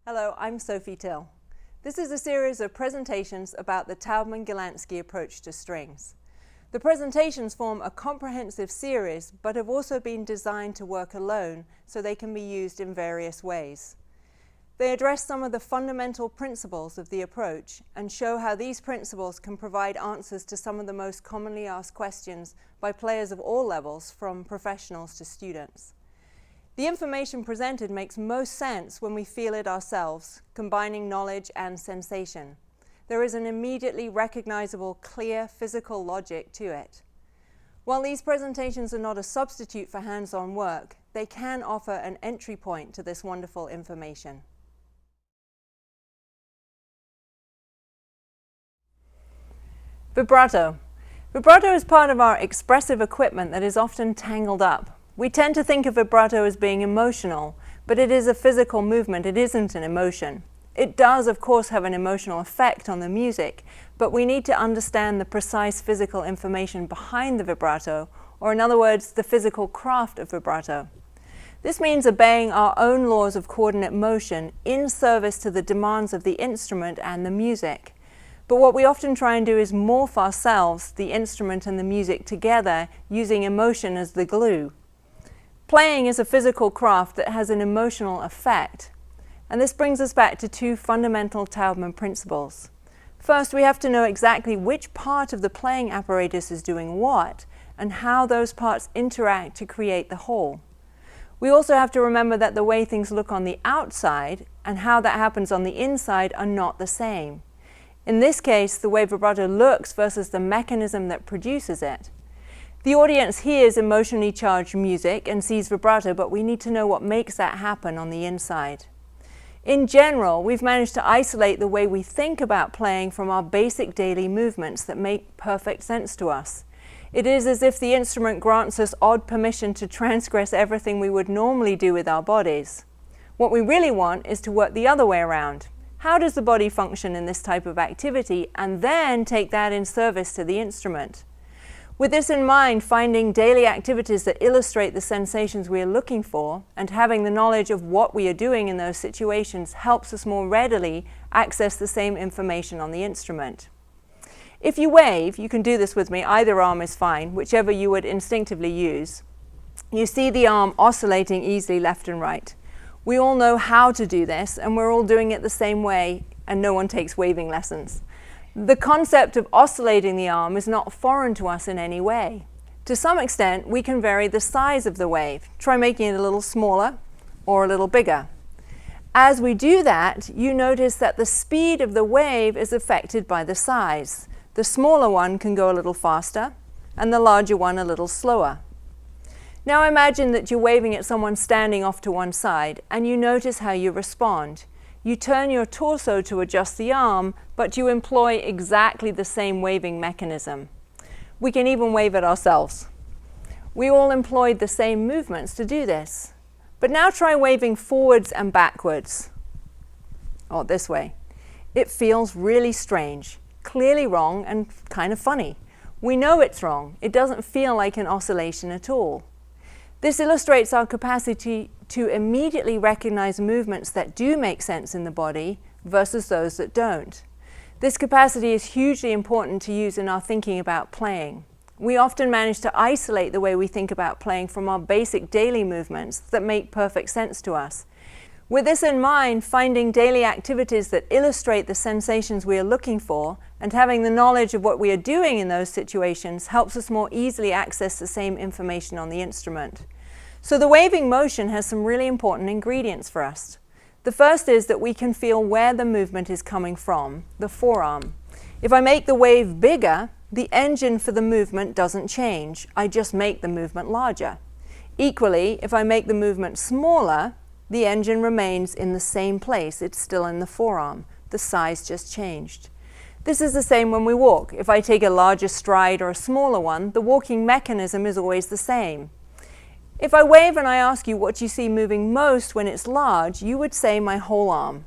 Hello, I'm Sophie Till. This is a series of presentations about the Taubman-Golandsky approach to strings. The presentations form a comprehensive series, but have also been designed to work alone, so they can be used in various ways. They address some of the fundamental principles of the approach and show how these principles can provide answers to some of the most commonly asked questions by players of all levels, from professionals to students. The information presented makes most sense when we feel it ourselves, combining knowledge and sensation. There is an immediately recognizable, clear physical logic to it. While these presentations are not a substitute for hands-on work, they can offer an entry point to this wonderful information. Vibrato. Vibrato is part of our expressive equipment that is often tangled up. We tend to think of vibrato as being emotional, but it is a physical movement. It isn't an emotion. It does, of course, have an emotional effect on the music, but we need to understand the precise physical information behind the vibrato, or in other words, the physical craft of vibrato. This means obeying our own laws of coordinate motion in service to the demands of the instrument and the music. But what we often try and do is morph ourselves, the instrument and the music, together, using emotion as the glue. Playing is a physical craft that has an emotional effect. And this brings us back to two fundamental Taubman principles. First, we have to know exactly which part of the playing apparatus is doing what, and how those parts interact to create the whole. We also have to remember that the way things look on the outside and how that happens on the inside are not the same. In this case, the way vibrato looks versus the mechanism that produces it. The audience hears emotionally charged music and sees vibrato, but we need to know what makes that happen on the inside. In general, we've managed to isolate the way we think about playing from our basic daily movements that make perfect sense to us. It is as if the instrument grants us odd permission to transgress everything we would normally do with our bodies. What we really want is to work the other way around. How does the body function in this type of activity, and then take that in service to the instrument? With this in mind, finding daily activities that illustrate the sensations we are looking for and having the knowledge of what we are doing in those situations helps us more readily access the same information on the instrument. If you wave, you can do this with me, either arm is fine, whichever you would instinctively use. You see the arm oscillating easily left and right. We all know how to do this, and we're all doing it the same way, and no one takes waving lessons. The concept of oscillating the arm is not foreign to us in any way. To some extent, we can vary the size of the wave. Try making it a little smaller or a little bigger. As we do that, you notice that the speed of the wave is affected by the size. The smaller one can go a little faster, and the larger one a little slower. Now imagine that you're waving at someone standing off to one side, and you notice how you respond. You turn your torso to adjust the arm, but you employ exactly the same waving mechanism. We can even wave at ourselves. We all employed the same movements to do this. But now try waving forwards and backwards. Or this way. It feels really strange, clearly wrong, and kind of funny. We know it's wrong. It doesn't feel like an oscillation at all. This illustrates our capacity to immediately recognize movements that do make sense in the body versus those that don't. This capacity is hugely important to use in our thinking about playing. We often manage to isolate the way we think about playing from our basic daily movements that make perfect sense to us. With this in mind, finding daily activities that illustrate the sensations we are looking for and having the knowledge of what we are doing in those situations helps us more easily access the same information on the instrument. So the waving motion has some really important ingredients for us. The first is that we can feel where the movement is coming from, the forearm. If I make the wave bigger, the engine for the movement doesn't change. I just make the movement larger. Equally, if I make the movement smaller, the engine remains in the same place. It's still in the forearm. The size just changed. This is the same when we walk. If I take a larger stride or a smaller one, the walking mechanism is always the same. If I wave and I ask you what you see moving most when it's large, you would say my whole arm.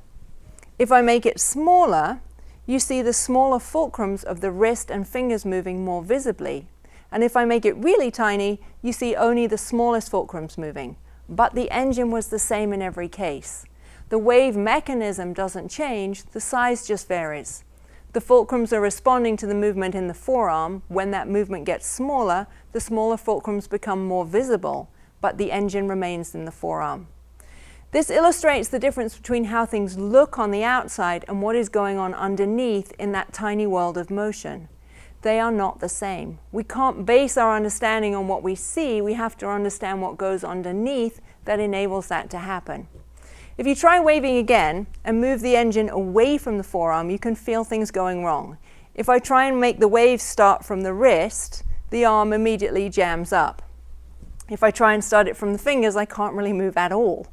If I make it smaller, you see the smaller fulcrums of the wrist and fingers moving more visibly. And if I make it really tiny, you see only the smallest fulcrums moving. But the engine was the same in every case. The wave mechanism doesn't change, the size just varies. The fulcrums are responding to the movement in the forearm. When that movement gets smaller, the smaller fulcrums become more visible, but the engine remains in the forearm. This illustrates the difference between how things look on the outside and what is going on underneath in that tiny world of motion. They are not the same. We can't base our understanding on what we see. We have to understand what goes underneath that enables that to happen. If you try waving again and move the engine away from the forearm, you can feel things going wrong. If I try and make the wave start from the wrist, the arm immediately jams up. If I try and start it from the fingers, I can't really move at all.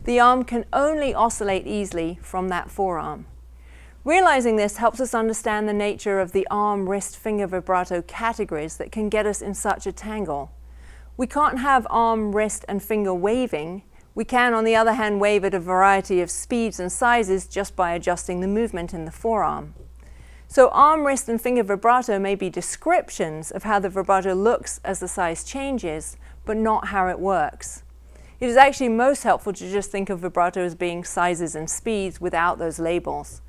The arm can only oscillate easily from that forearm. Realizing this helps us understand the nature of the arm, wrist, finger vibrato categories that can get us in such a tangle. We can't have arm, wrist, and finger waving. We can, on the other hand, wave at a variety of speeds and sizes just by adjusting the movement in the forearm. So arm, wrist, and finger vibrato may be descriptions of how the vibrato looks as the size changes, but not how it works. It is actually most helpful to just think of vibrato as being sizes and speeds without those labels.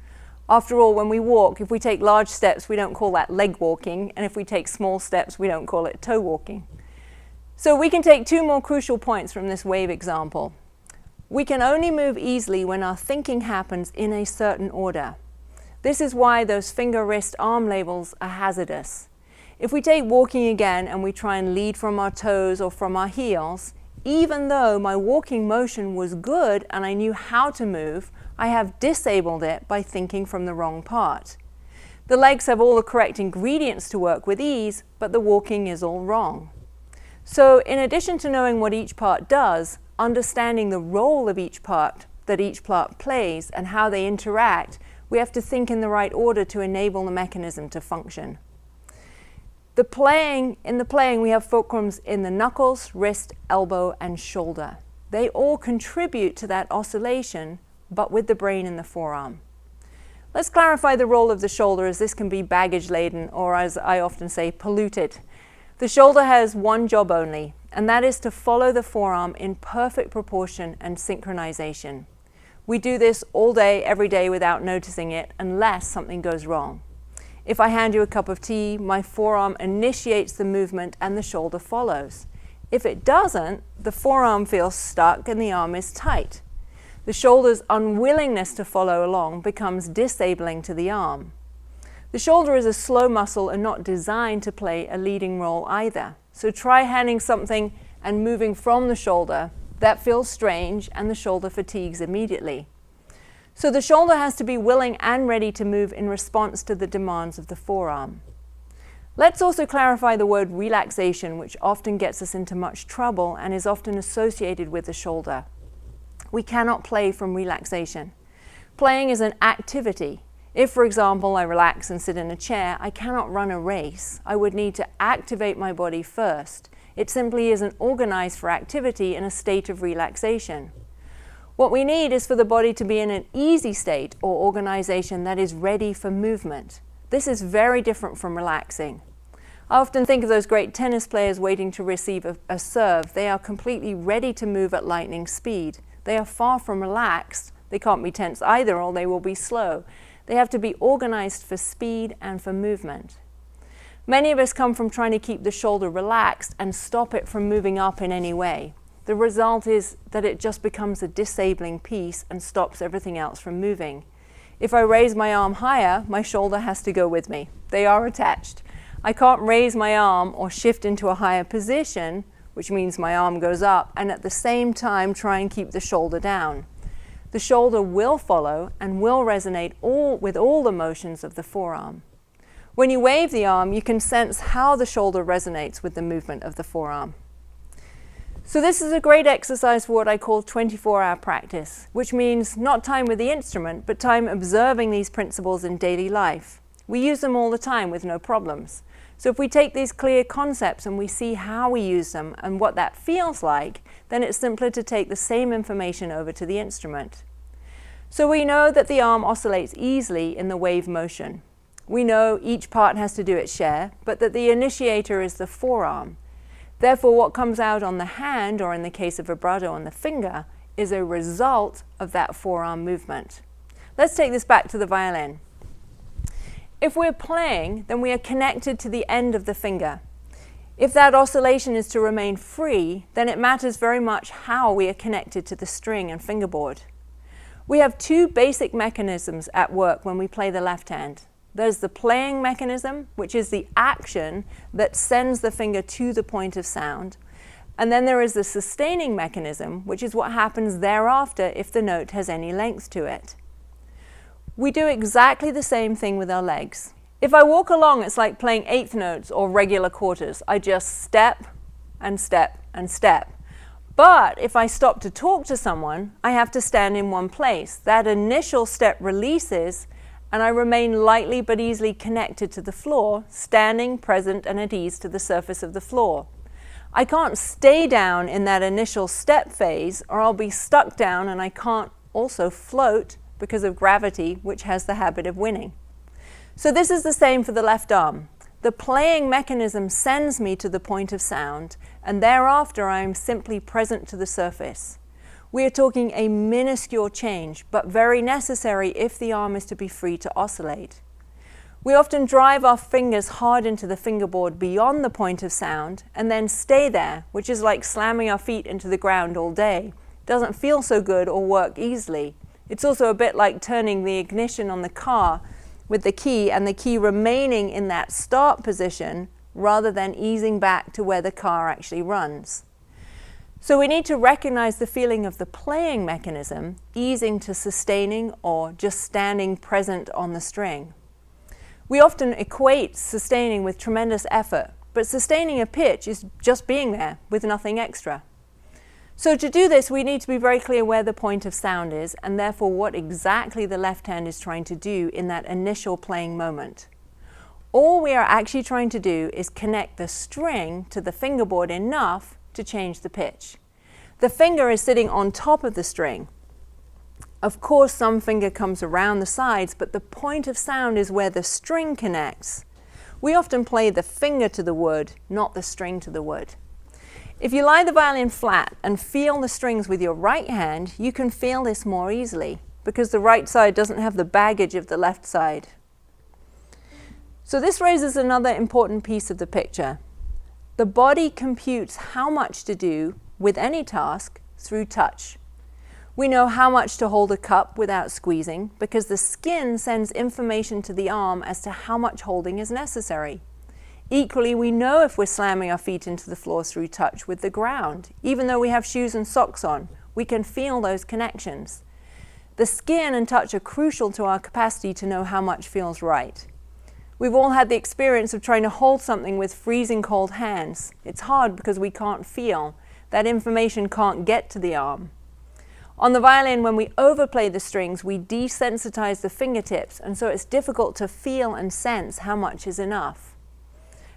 After all, when we walk, if we take large steps, we don't call that leg walking, and if we take small steps, we don't call it toe walking. So we can take two more crucial points from this wave example. We can only move easily when our thinking happens in a certain order. This is why those finger, wrist, arm labels are hazardous. If we take walking again and we try and lead from our toes or from our heels, even though my walking motion was good and I knew how to move, I have disabled it by thinking from the wrong part. The legs have all the correct ingredients to work with ease, but the walking is all wrong. So in addition to knowing what each part does, understanding the role of each part that each part plays and how they interact, we have to think in the right order to enable the mechanism to function. In the playing, we have fulcrums in the knuckles, wrist, elbow, and shoulder. They all contribute to that oscillation, but with the brain in the forearm. Let's clarify the role of the shoulder, as this can be baggage-laden, or as I often say, polluted. The shoulder has one job only, and that is to follow the forearm in perfect proportion and synchronization. We do this all day, every day, without noticing it, unless something goes wrong. If I hand you a cup of tea, my forearm initiates the movement and the shoulder follows. If it doesn't, the forearm feels stuck and the arm is tight. The shoulder's unwillingness to follow along becomes disabling to the arm. The shoulder is a slow muscle and not designed to play a leading role either. So try handing something and moving from the shoulder. That feels strange and the shoulder fatigues immediately. So the shoulder has to be willing and ready to move in response to the demands of the forearm. Let's also clarify the word relaxation, which often gets us into much trouble and is often associated with the shoulder. We cannot play from relaxation. Playing is an activity. If, for example, I relax and sit in a chair, I cannot run a race. I would need to activate my body first. It simply isn't organized for activity in a state of relaxation. What we need is for the body to be in an easy state or organization that is ready for movement. This is very different from relaxing. I often think of those great tennis players waiting to receive a serve. They are completely ready to move at lightning speed. They are far from relaxed. They can't be tense either, or they will be slow. They have to be organized for speed and for movement. Many of us come from trying to keep the shoulder relaxed and stop it from moving up in any way. The result is that it just becomes a disabling piece and stops everything else from moving. If I raise my arm higher, my shoulder has to go with me. They are attached. I can't raise my arm or shift into a higher position, which means my arm goes up, and at the same time try and keep the shoulder down. The shoulder will follow and will resonate with all the motions of the forearm. When you wave the arm, you can sense how the shoulder resonates with the movement of the forearm. So this is a great exercise for what I call 24-hour practice, which means not time with the instrument, but time observing these principles in daily life. We use them all the time with no problems. So if we take these clear concepts and we see how we use them and what that feels like, then it's simpler to take the same information over to the instrument. So we know that the arm oscillates easily in the wave motion. We know each part has to do its share, but that the initiator is the forearm. Therefore, what comes out on the hand, or in the case of vibrato on the finger, is a result of that forearm movement. Let's take this back to the violin. If we're playing, then we are connected to the end of the finger. If that oscillation is to remain free, then it matters very much how we are connected to the string and fingerboard. We have two basic mechanisms at work when we play the left hand. There's the playing mechanism, which is the action that sends the finger to the point of sound. And then there is the sustaining mechanism, which is what happens thereafter if the note has any length to it. We do exactly the same thing with our legs. If I walk along, it's like playing eighth notes or regular quarters. I just step and step and step. But if I stop to talk to someone, I have to stand in one place. That initial step releases, and I remain lightly but easily connected to the floor, standing, present, and at ease to the surface of the floor. I can't stay down in that initial step phase, or I'll be stuck down and I can't also float because of gravity, which has the habit of winning. So this is the same for the left arm. The playing mechanism sends me to the point of sound, and thereafter I am simply present to the surface. We are talking a minuscule change, but very necessary if the arm is to be free to oscillate. We often drive our fingers hard into the fingerboard beyond the point of sound and then stay there, which is like slamming our feet into the ground all day. It doesn't feel so good or work easily. It's also a bit like turning the ignition on the car with the key and the key remaining in that start position rather than easing back to where the car actually runs. So we need to recognize the feeling of the playing mechanism, easing to sustaining or just standing present on the string. We often equate sustaining with tremendous effort, but sustaining a pitch is just being there with nothing extra. So to do this, we need to be very clear where the point of sound is and therefore what exactly the left hand is trying to do in that initial playing moment. All we are actually trying to do is connect the string to the fingerboard enough to change the pitch. The finger is sitting on top of the string. Of course, some finger comes around the sides, but the point of sound is where the string connects. We often play the finger to the wood, not the string to the wood. If you lie the violin flat and feel the strings with your right hand, you can feel this more easily because the right side doesn't have the baggage of the left side. So this raises another important piece of the picture. The body computes how much to do with any task through touch. We know how much to hold a cup without squeezing because the skin sends information to the arm as to how much holding is necessary. Equally, we know if we're slamming our feet into the floor through touch with the ground. Even though we have shoes and socks on, we can feel those connections. The skin and touch are crucial to our capacity to know how much feels right. We've all had the experience of trying to hold something with freezing cold hands. It's hard because we can't feel. That information can't get to the arm. On the violin, when we overplay the strings, we desensitize the fingertips, and so it's difficult to feel and sense how much is enough.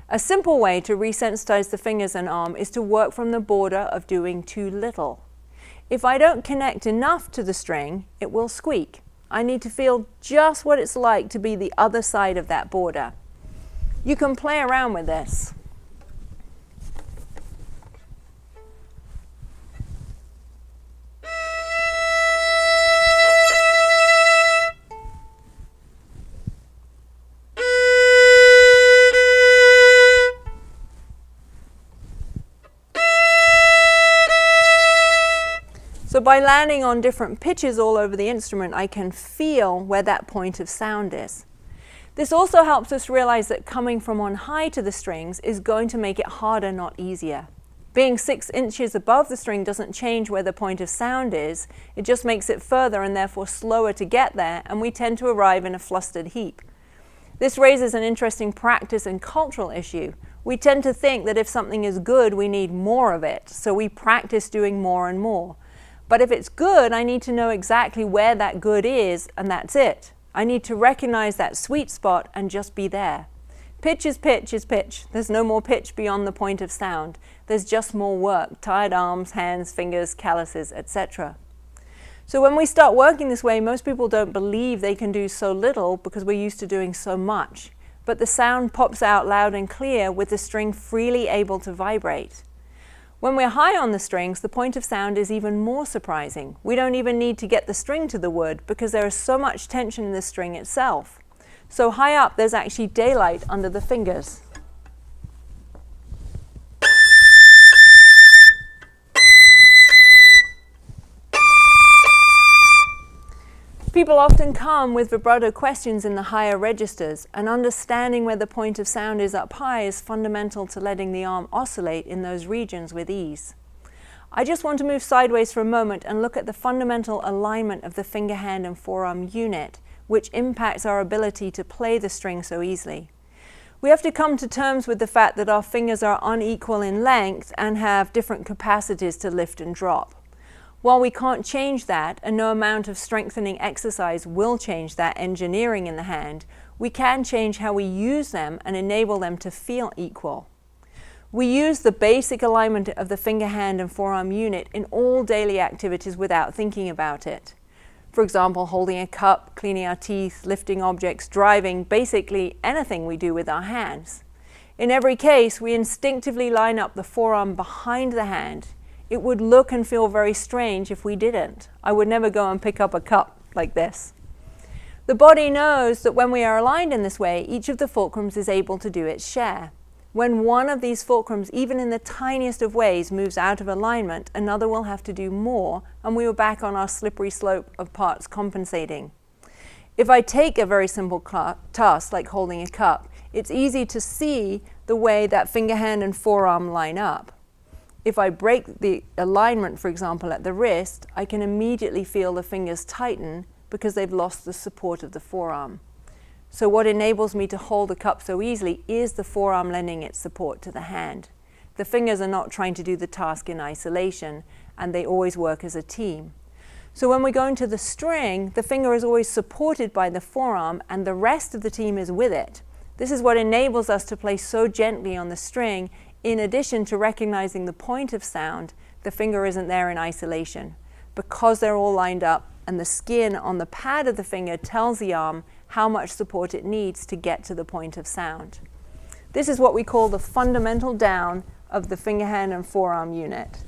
A simple way to resensitize the fingers and arm is to work from the border of doing too little. If I don't connect enough to the string, it will squeak. I need to feel just what it's like to be the other side of that border. You can play around with this. So by landing on different pitches all over the instrument, I can feel where that point of sound is. This also helps us realize that coming from on high to the strings is going to make it harder, not easier. Being 6 inches above the string doesn't change where the point of sound is, it just makes it further and therefore slower to get there, and we tend to arrive in a flustered heap. This raises an interesting practice and cultural issue. We tend to think that if something is good, we need more of it, so we practice doing more and more. But if it's good, I need to know exactly where that good is, and that's it. I need to recognize that sweet spot and just be there. Pitch is pitch is pitch. There's no more pitch beyond the point of sound. There's just more work, tired arms, hands, fingers, calluses, etc. So when we start working this way, most people don't believe they can do so little because we're used to doing so much. But the sound pops out loud and clear with the string freely able to vibrate. When we're high on the strings, the point of sound is even more surprising. We don't even need to get the string to the wood because there is so much tension in the string itself. So high up, there's actually daylight under the fingers. People often come with vibrato questions in the higher registers, and understanding where the point of sound is up high is fundamental to letting the arm oscillate in those regions with ease. I just want to move sideways for a moment and look at the fundamental alignment of the finger, hand, and forearm unit, which impacts our ability to play the string so easily. We have to come to terms with the fact that our fingers are unequal in length and have different capacities to lift and drop. While we can't change that, and no amount of strengthening exercise will change that engineering in the hand, we can change how we use them and enable them to feel equal. We use the basic alignment of the finger, hand, and forearm unit in all daily activities without thinking about it. For example, holding a cup, cleaning our teeth, lifting objects, driving, basically anything we do with our hands. In every case, we instinctively line up the forearm behind the hand. It would look and feel very strange if we didn't. I would never go and pick up a cup like this. The body knows that when we are aligned in this way, each of the fulcrums is able to do its share. When one of these fulcrums, even in the tiniest of ways, moves out of alignment, another will have to do more, and we are back on our slippery slope of parts compensating. If I take a very simple task like holding a cup, it's easy to see the way that finger, hand, and forearm line up. If I break the alignment, for example, at the wrist, I can immediately feel the fingers tighten because they've lost the support of the forearm. So what enables me to hold the cup so easily is the forearm lending its support to the hand. The fingers are not trying to do the task in isolation, and they always work as a team. So when we go into the string, the finger is always supported by the forearm, and the rest of the team is with it. This is what enables us to play so gently on the string. In addition to recognizing the point of sound, the finger isn't there in isolation. Because they're all lined up and the skin on the pad of the finger tells the arm how much support it needs to get to the point of sound. This is what we call the fundamental down of the finger, hand, and forearm unit.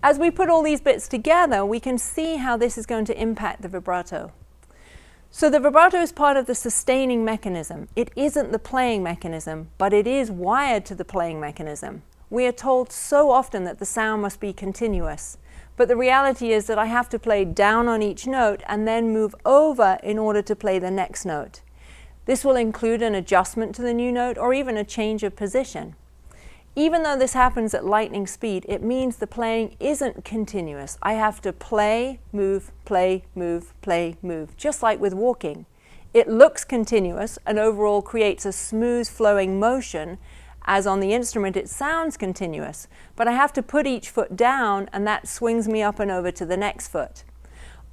As we put all these bits together, we can see how this is going to impact the vibrato. So the vibrato is part of the sustaining mechanism. It isn't the playing mechanism, but it is wired to the playing mechanism. We are told so often that the sound must be continuous, but the reality is that I have to play down on each note and then move over in order to play the next note. This will include an adjustment to the new note or even a change of position. Even though this happens at lightning speed, it means the playing isn't continuous. I have to play, move, play, move, play, move, just like with walking. It looks continuous and overall creates a smooth flowing motion, as on the instrument it sounds continuous, but I have to put each foot down and that swings me up and over to the next foot.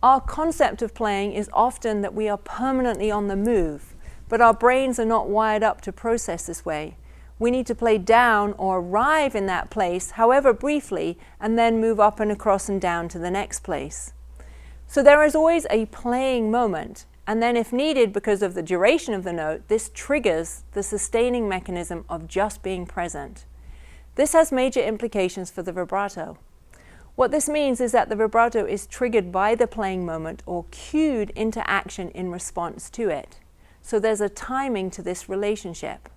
Our concept of playing is often that we are permanently on the move, but our brains are not wired up to process this way. We need to play down or arrive in that place, however briefly, and then move up and across and down to the next place. So there is always a playing moment, and then if needed because of the duration of the note, this triggers the sustaining mechanism of just being present. This has major implications for the vibrato. What this means is that the vibrato is triggered by the playing moment or cued into action in response to it. So there's a timing to this relationship.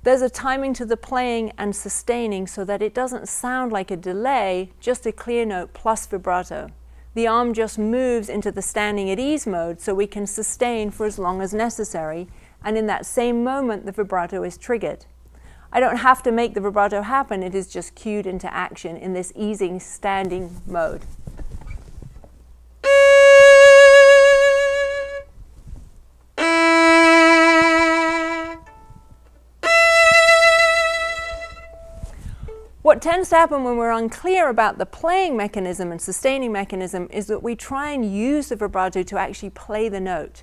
There's a timing to the playing and sustaining so that it doesn't sound like a delay, just a clear note plus vibrato. The arm just moves into the standing at ease mode so we can sustain for as long as necessary, and in that same moment the vibrato is triggered. I don't have to make the vibrato happen, it is just cued into action in this easing standing mode. What tends to happen when we're unclear about the playing mechanism and sustaining mechanism is that we try and use the vibrato to actually play the note.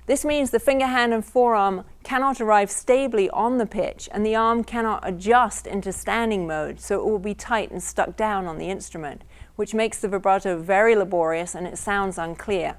This means the finger, hand, and forearm cannot arrive stably on the pitch, and the arm cannot adjust into standing mode, so it will be tight and stuck down on the instrument. which makes the vibrato very laborious and it sounds unclear.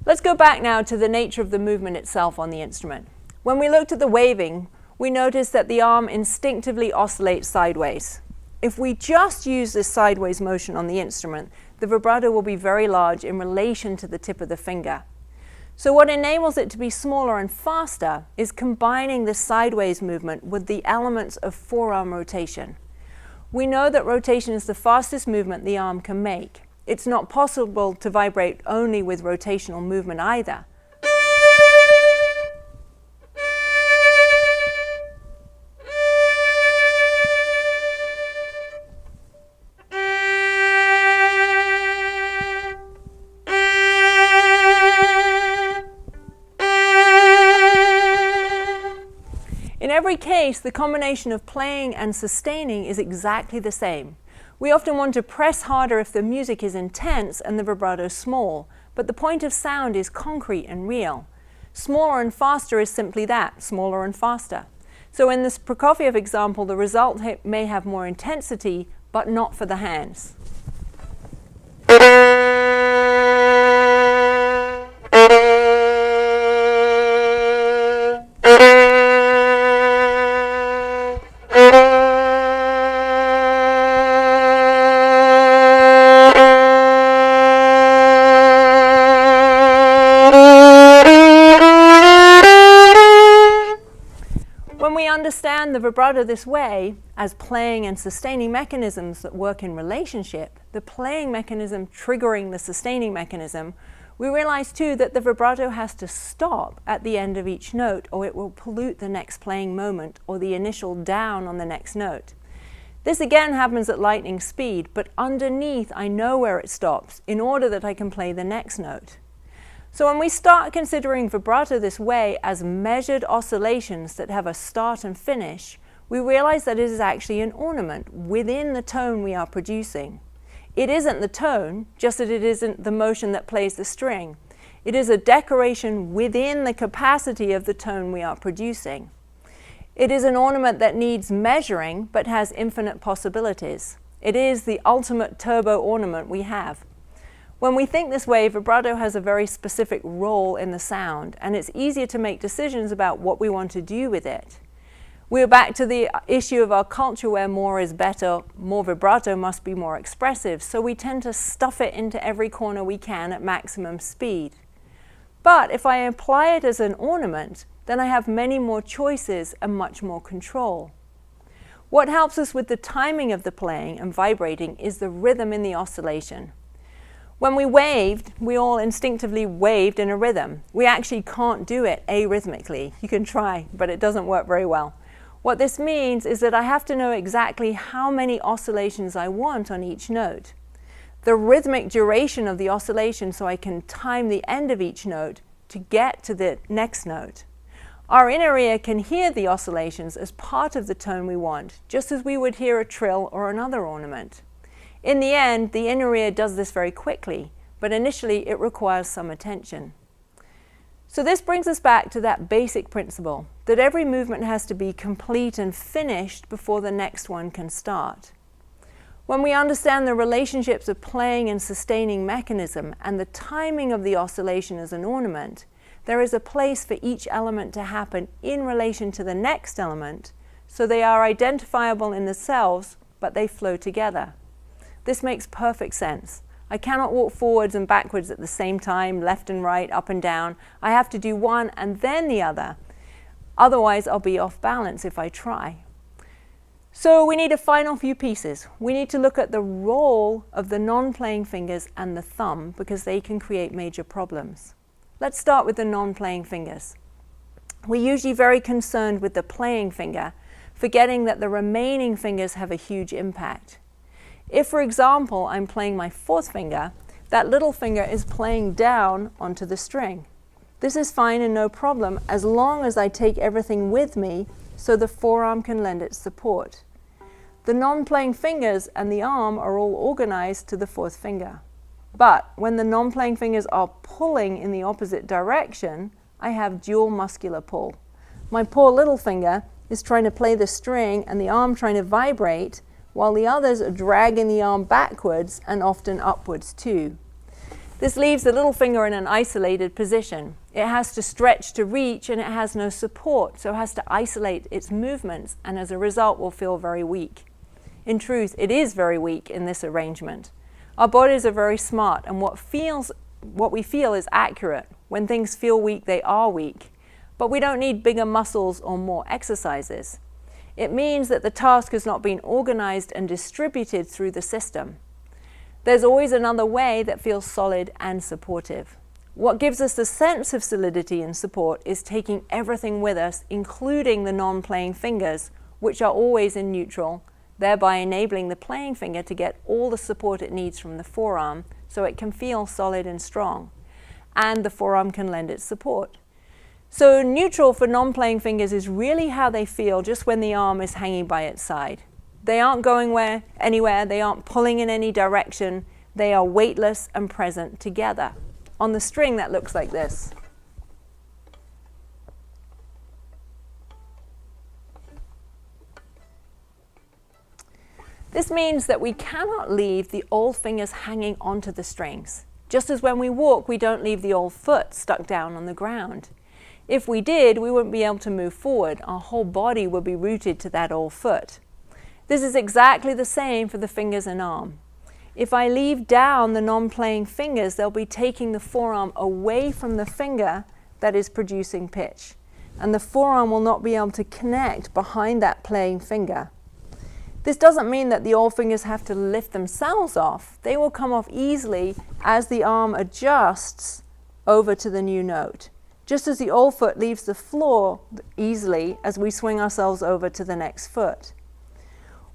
Let's go back now to the nature of the movement itself on the instrument. When we looked at the waving, we noticed that the arm instinctively oscillates sideways. If we just use this sideways motion on the instrument, the vibrato will be very large in relation to the tip of the finger. So what enables it to be smaller and faster is combining this sideways movement with the elements of forearm rotation. We know that rotation is the fastest movement the arm can make. It's not possible to vibrate only with rotational movement either. In every case, the combination of playing and sustaining is exactly the same. We often want to press harder if the music is intense and the vibrato small, but the point of sound is concrete and real. Smaller and faster is simply that, smaller and faster. So in this Prokofiev example, the result may have more intensity, but not for the hands. When we understand the vibrato this way, as playing and sustaining mechanisms that work in relationship, the playing mechanism triggering the sustaining mechanism, we realize too that the vibrato has to stop at the end of each note or it will pollute the next playing moment or the initial down on the next note. This again happens at lightning speed, but underneath I know where it stops in order that I can play the next note. So when we start considering vibrato this way as measured oscillations that have a start and finish, we realize that it is actually an ornament within the tone we are producing. It isn't the tone, just that it isn't the motion that plays the string. It is a decoration within the capacity of the tone we are producing. It is an ornament that needs measuring but has infinite possibilities. It is the ultimate turbo ornament we have. When we think this way, vibrato has a very specific role in the sound, and it's easier to make decisions about what we want to do with it. We're back to the issue of our culture where more is better, more vibrato must be more expressive, so we tend to stuff it into every corner we can at maximum speed. But if I apply it as an ornament, then I have many more choices and much more control. What helps us with the timing of the playing and vibrating is the rhythm in the oscillation. When we waved, we all instinctively waved in a rhythm. We actually can't do it arrhythmically. You can try, but it doesn't work very well. What this means is that I have to know exactly how many oscillations I want on each note. The rhythmic duration of the oscillation so I can time the end of each note to get to the next note. Our inner ear can hear the oscillations as part of the tone we want, just as we would hear a trill or another ornament. In the end, the inner ear does this very quickly, but initially it requires some attention. So this brings us back to that basic principle, that every movement has to be complete and finished before the next one can start. When we understand the relationships of playing and sustaining mechanism and the timing of the oscillation as an ornament, there is a place for each element to happen in relation to the next element, so they are identifiable in themselves, but they flow together. This makes perfect sense. I cannot walk forwards and backwards at the same time, left and right, up and down. I have to do one and then the other. Otherwise, I'll be off balance if I try. So we need a final few pieces. We need to look at the role of the non-playing fingers and the thumb because they can create major problems. Let's start with the non-playing fingers. We're usually very concerned with the playing finger, forgetting that the remaining fingers have a huge impact. If, for example, I'm playing my fourth finger, that little finger is playing down onto the string. This is fine and no problem as long as I take everything with me so the forearm can lend its support. The non-playing fingers and the arm are all organized to the fourth finger. But when the non-playing fingers are pulling in the opposite direction, I have dual muscular pull. My poor little finger is trying to play the string and the arm trying to vibrate, while the others are dragging the arm backwards and often upwards too. This leaves the little finger in an isolated position. It has to stretch to reach, and it has no support, so it has to isolate its movements, and as a result will feel very weak. In truth, it is very weak in this arrangement. Our bodies are very smart, and what we feel is accurate. When things feel weak, they are weak. But we don't need bigger muscles or more exercises. It means that the task has not been organized and distributed through the system. There's always another way that feels solid and supportive. What gives us the sense of solidity and support is taking everything with us, including the non-playing fingers, which are always in neutral, thereby enabling the playing finger to get all the support it needs from the forearm so it can feel solid and strong, and the forearm can lend its support. So neutral for non-playing fingers is really how they feel just when the arm is hanging by its side. They aren't going anywhere, they aren't pulling in any direction, they are weightless and present together. On the string that looks like this. This means that we cannot leave the old fingers hanging onto the strings. Just as when we walk, we don't leave the old foot stuck down on the ground. If we did, we wouldn't be able to move forward. Our whole body would be rooted to that old foot. This is exactly the same for the fingers and arm. If I leave down the non-playing fingers, they'll be taking the forearm away from the finger that is producing pitch. And the forearm will not be able to connect behind that playing finger. This doesn't mean that the old fingers have to lift themselves off. They will come off easily as the arm adjusts over to the new note, just as the old foot leaves the floor easily as we swing ourselves over to the next foot.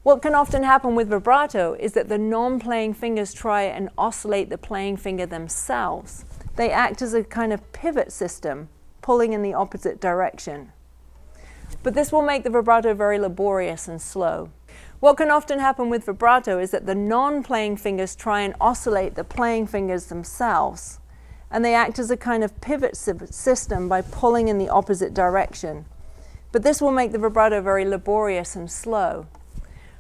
What can often happen with vibrato is that the non-playing fingers try and oscillate the playing finger themselves. They act as a kind of pivot system, pulling in the opposite direction. But this will make the vibrato very laborious and slow. What can often happen with vibrato is that the non-playing fingers try and oscillate the playing fingers themselves, and they act as a kind of pivot system by pulling in the opposite direction. But this will make the vibrato very laborious and slow.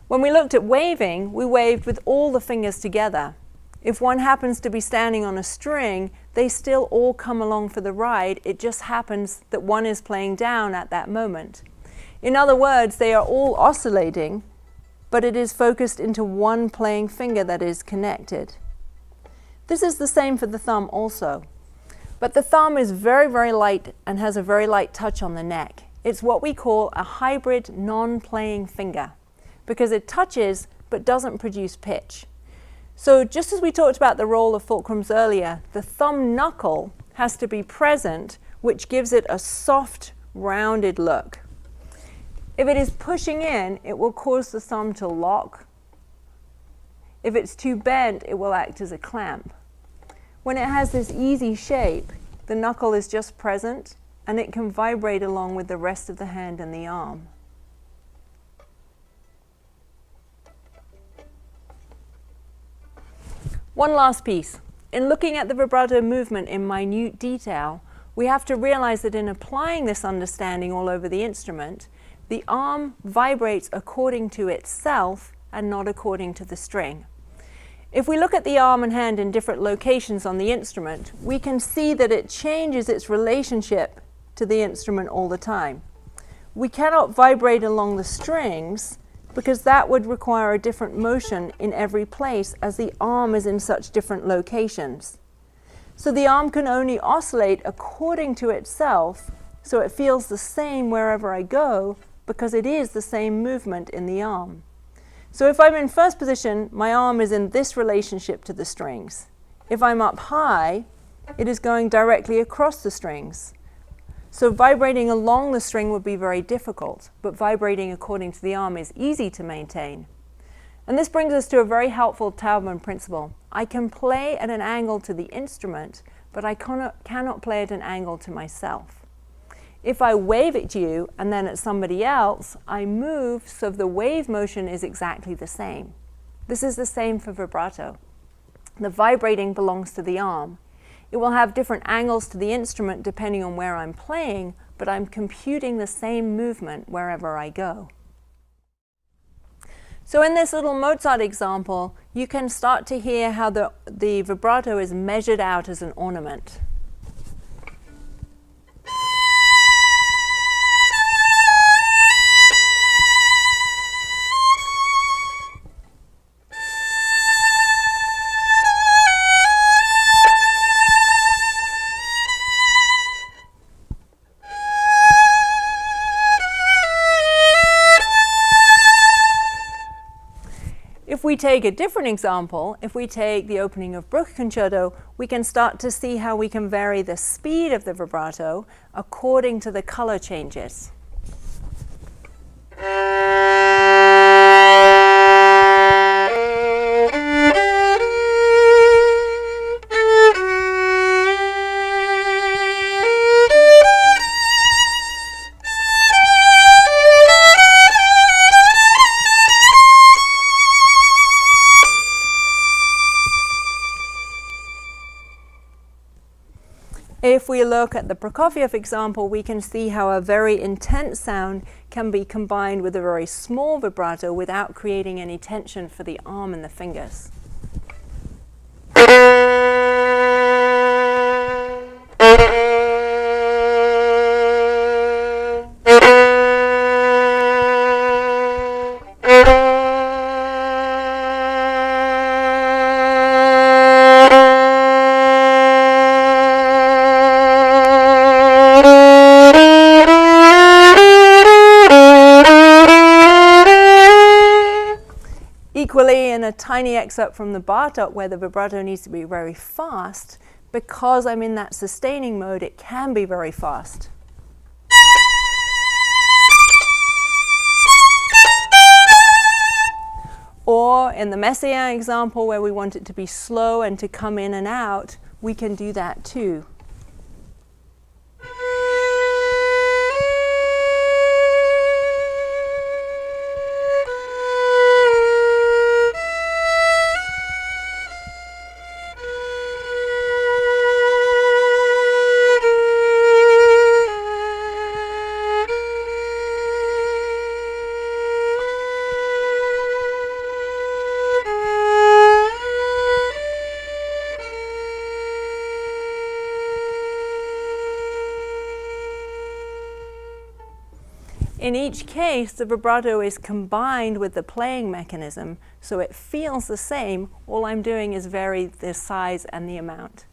When we looked at waving, we waved with all the fingers together. If one happens to be standing on a string, they still all come along for the ride. It just happens that one is playing down at that moment. In other words, they are all oscillating, but it is focused into one playing finger that is connected. This is the same for the thumb also. But the thumb is very, very light and has a very light touch on the neck. It's what we call a hybrid non-playing finger, because it touches but doesn't produce pitch. So just as we talked about the role of fulcrums earlier, the thumb knuckle has to be present, which gives it a soft, rounded look. If it is pushing in, it will cause the thumb to lock. If it's too bent, it will act as a clamp. When it has this easy shape, the knuckle is just present, and it can vibrate along with the rest of the hand and the arm. One last piece. In looking at the vibrato movement in minute detail, we have to realize that in applying this understanding all over the instrument, the arm vibrates according to itself and not according to the string. If we look at the arm and hand in different locations on the instrument, we can see that it changes its relationship to the instrument all the time. We cannot vibrate along the strings because that would require a different motion in every place as the arm is in such different locations. So the arm can only oscillate according to itself, so it feels the same wherever I go because it is the same movement in the arm. So if I'm in first position, my arm is in this relationship to the strings. If I'm up high, it is going directly across the strings. So vibrating along the string would be very difficult, but vibrating according to the arm is easy to maintain. And this brings us to a very helpful Taubman principle. I can play at an angle to the instrument, but I cannot play at an angle to myself. If I wave at you and then at somebody else, I move so the wave motion is exactly the same. This is the same for vibrato. The vibrating belongs to the arm. It will have different angles to the instrument depending on where I'm playing, but I'm computing the same movement wherever I go. So in this little Mozart example, you can start to hear how the vibrato is measured out as an ornament. If we take a different example, if we take the opening of Bruch Concerto, we can start to see how we can vary the speed of the vibrato according to the color changes. If we look at the Prokofiev example, we can see how a very intense sound can be combined with a very small vibrato without creating any tension for the arm and the fingers. Equally, in a tiny excerpt from the Bartok where the vibrato needs to be very fast, because I'm in that sustaining mode, it can be very fast. Or in the Messiaen example where we want it to be slow and to come in and out, we can do that too. In each case, the vibrato is combined with the playing mechanism, so it feels the same. All I'm doing is vary the size and the amount.